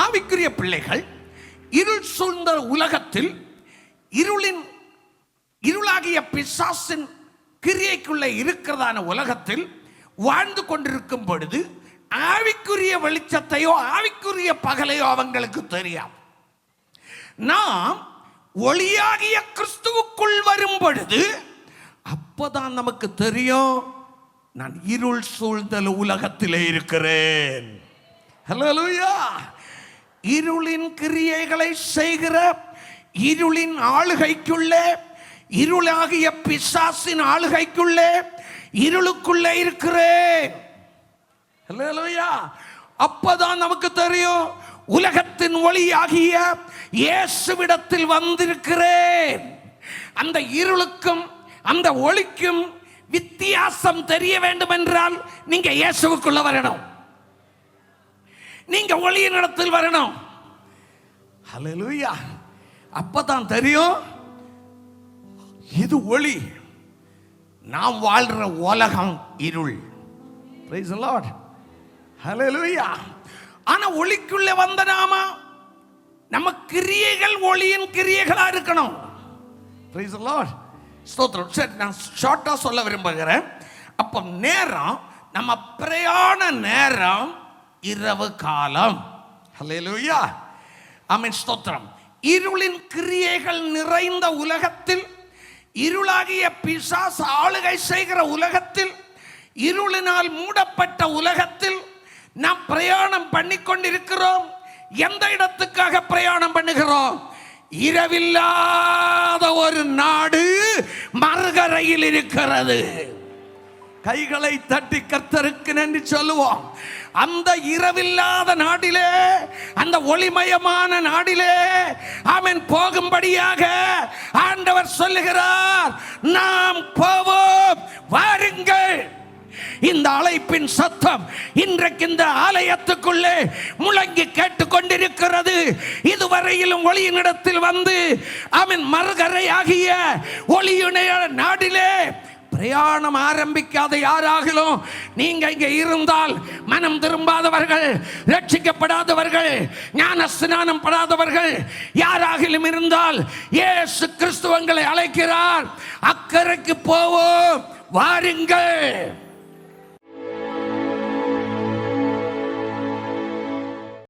ஆவிக்குரிய பிள்ளைகள் இருள் சூழ்ந்த உலகத்தில் இருளாகிய பிசாசின் கிரியைக்குள்ளே இருக்கிறதான உலகத்தில் வாழ்ந்து கொண்டிருக்கும் பொழுது ஆவிக்குரிய வெளிச்சத்தையோ ஆவிக்குரிய பகலையோ அவங்களுக்கு தெரியாது. நாம் ஒளியாகிய கிறிஸ்துவுக்குள் வரும் பொழுது அப்பதான் நமக்கு தெரியும், நான் இருள் சூழ்ந்த உலகத்திலே இருக்கிறேன். ஹல்லேலூயா. இருளின் கிரியைகளை செய்கிற இருளின் ஆளுகைக்குள்ளே, இருளாகிய பிசாசின் ஆளுகைக்குள்ளே, இருளுக்குள்ளே இருக்கிறேன். ஹல்லேலூயா. அப்பதான் நமக்கு தெரியும், உலகத்தின் ஒளியாகிய இயேசுவிடத்தில் வந்திருக்கிறேன். அந்த இருளுக்கும் அந்த ஒளிக்கும் வித்தியாசம் தெரிய வேண்டும் என்றால் நீங்க இயேசுவுக்குள்ள வரணும், நீங்க ஒளியின் இடத்தில் வரணும். ஹல்லேலூயா. அப்பதான் தெரியும், இது ஒளி, நாம் வாழ்ற உலகம் இருள். Praise the lord. ஹல்லேலூயா. ஆனா ஒளிக்குள்ளே வந்த நம்ம கிரியைகள் ஒளியின் கிரியைகளா இருக்கணும். Praise the lord. ஸ்தோத்திரம். சரி, நான் ஷார்ட்டா சொல்ல விரும்புகிறேன். அப்ப நேரம், நம்ம பிரயாண நேரம் இரவு காலம். ஹல்லேலூயா. ஆமென். ஸ்தோத்திரம். இருளின் கிரியைகள் நிறைந்த உலகத்தில், இருளாகிய பிசாசு ஆளுகை செய்கிற உலகத்தில், இருளினால் மூடப்பட்ட உலகத்தில் நாம் பிரயாணம் பண்ணிக்கொண்டிருக்கிறோம். எந்த இடத்துக்காக பிரயாணம் பண்ணுகிறோம்? இரவில்லாத ஒரு நாடு மறுகரையில் இருக்கிறது. கைகளை தட்டி கர்த்தருக்கு நன்றி சொல்லுவோம். அந்த இரவில்லாத நாடிலே, அந்த ஒளிமயமான நாடிலே ஆமென் போகும்படியாக ஆண்டவர் சொல்லுகிறார், நாம் போவோம், வாருங்கள். இந்த அழைப்பின் சத்தம் இன்றைக்கு இந்த ஆலயத்துக்குள்ளே முழங்கி கேட்டுக்கொண்டிருக்கிறது. இதுவரையிலும் ஒளியினிடத்தில் வந்து அவன் மறுகரையாகிய ஒளியுடைய நாடிலே பிரயாணம் ஆரம்பிக்காத யாராகிலும் நீங்க இங்க இருந்தால், மனம் திரும்பாதவர்கள், ரட்சிக்கப்படாதவர்கள், ஞான ஸ்நானம் படாதவர்கள் யாராகிலும் இருந்தால், இயேசு கிறிஸ்து உங்களை அழைக்கிறார். அக்கறைக்கு போவோம், வாருங்கள்.